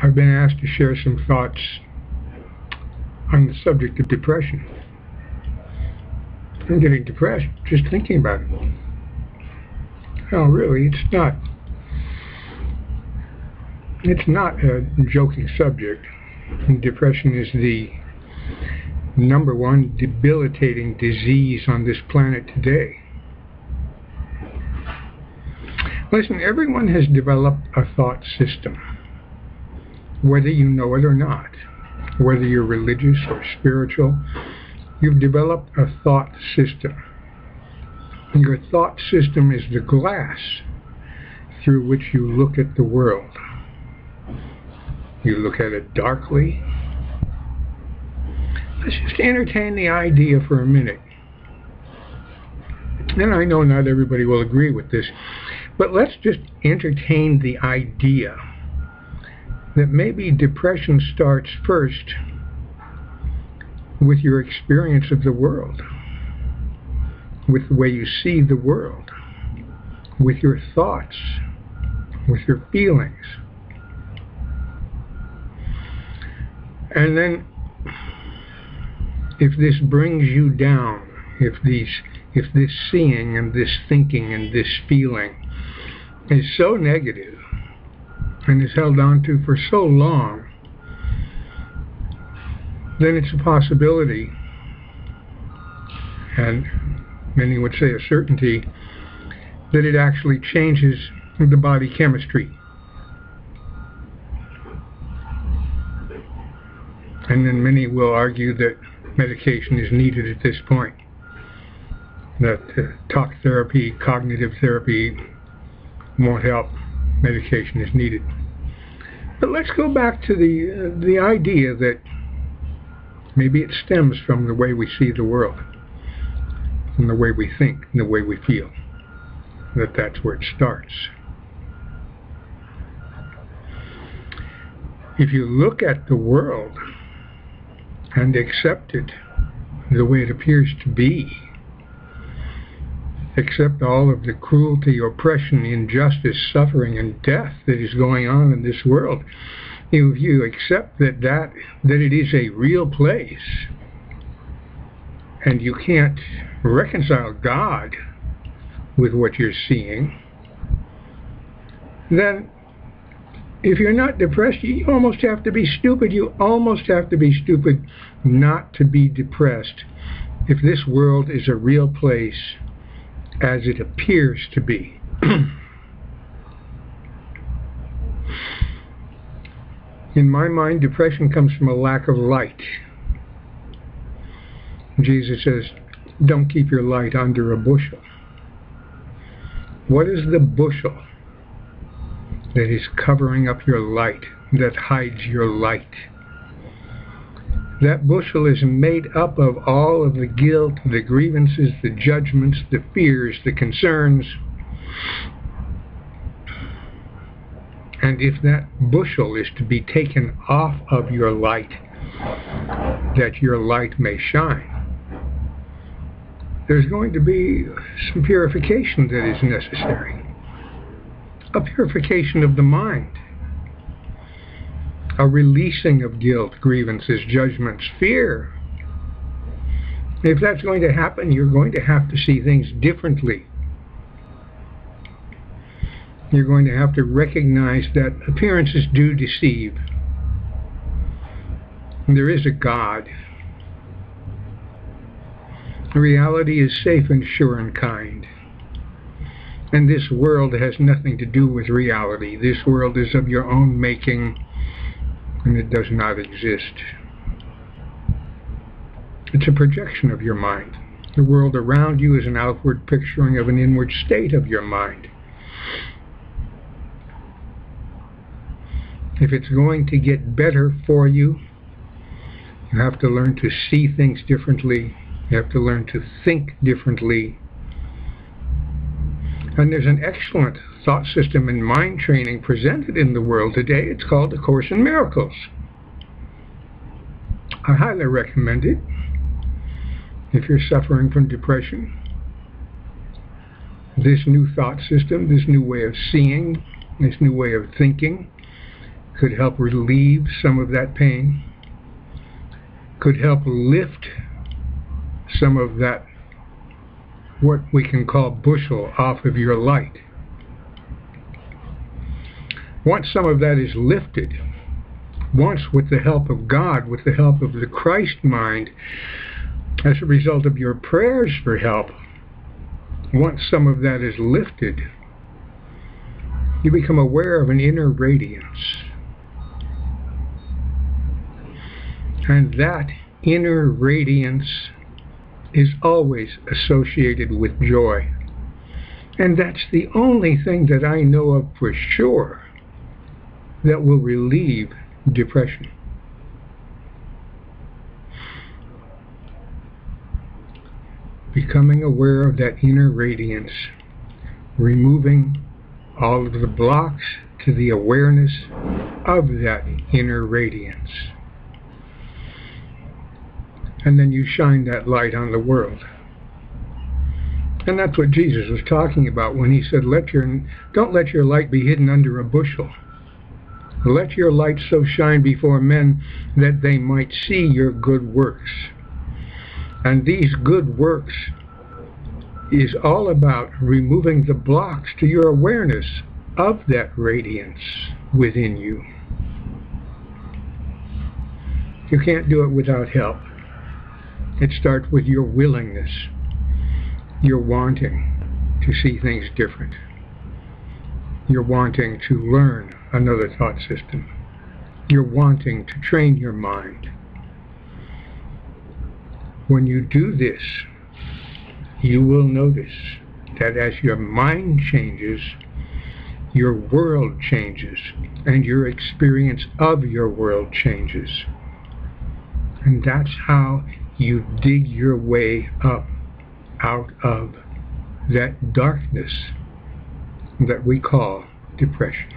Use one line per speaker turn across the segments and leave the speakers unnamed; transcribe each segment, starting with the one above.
I've been asked to share some thoughts on the subject of depression. I'm getting depressed just thinking about it. No, really, it's not a joking subject. Depression is the #1 debilitating disease on this planet today. Listen, everyone has developed a thought system, whether you know it or not, whether you're religious or spiritual. You've developed a thought system. Your thought system is the glass through which you look at the world. You look at it darkly. Let's just entertain the idea for a minute. And I know not everybody will agree with this, but let's just entertain the idea that maybe depression starts first with your experience of the world, with the way you see the world, with your thoughts, with your feelings. And then if this brings you down, if this seeing and this thinking and this feeling is so negative and is held on to for so long, then it's a possibility, and many would say a certainty, that it actually changes the body chemistry. And then many will argue that medication is needed at this point, that talk therapy, cognitive therapy won't help, medication is needed. But let's go back to the idea that maybe it stems from the way we see the world, from the way we think, and the way we feel, that's where it starts. If you look at the world and accept it the way it appears to be, accept all of the cruelty, oppression, injustice, suffering, and death that is going on in this world, if you accept that it is a real place, and you can't reconcile God with what you're seeing, then if you're not depressed, you almost have to be stupid. You almost have to be stupid not to be depressed if this world is a real place as it appears to be. In my mind, depression comes from a lack of light. Jesus says, don't keep your light under a bushel. What is the bushel that is covering up your light, that hides your light? That bushel is made up of all of the guilt, the grievances, the judgments, the fears, the concerns. And if that bushel is to be taken off of your light, that your light may shine, there's going to be some purification that is necessary. A purification of the mind, a releasing of guilt, grievances, judgments, fear. If that's going to happen, you're going to have to see things differently. You're going to have to recognize that appearances do deceive. And there is a God. Reality is safe and sure and kind. And this world has nothing to do with reality. This world is of your own making, and it does not exist. It's a projection of your mind. The world around you is an outward picturing of an inward state of your mind. If it's going to get better for you, you have to learn to see things differently. You have to learn to think differently. And there's an excellent thought system and mind training presented in the world today. It's called A Course in Miracles. I highly recommend it if you're suffering from depression. This new thought system, this new way of seeing, this new way of thinking could help relieve some of that pain, could help lift some of that, what we can call bushel, off of your light. Once some of that is lifted, once with the help of God, with the help of the Christ mind, as a result of your prayers for help, once some of that is lifted, you become aware of an inner radiance. And that inner radiance is always associated with joy. And that's the only thing that I know of for sure that will relieve depression. Becoming aware of that inner radiance, removing all of the blocks to the awareness of that inner radiance. And then you shine that light on the world. And that's what Jesus was talking about when he said, don't let your light be hidden under a bushel. Let your light so shine before men that they might see your good works. And these good works is all about removing the blocks to your awareness of that radiance within you. You can't do it without help. It starts with your willingness, your wanting to see things different. You're wanting to learn another thought system. You're wanting to train your mind. When you do this, you will notice that as your mind changes, your world changes, and your experience of your world changes. And that's how you dig your way up out of that darkness that we call depression.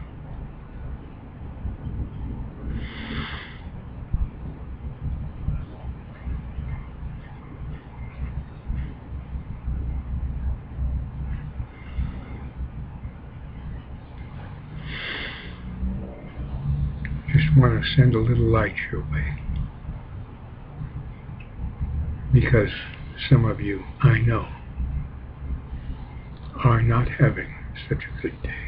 Just want to send a little light your way, because some of you, I know, are not having such a good day.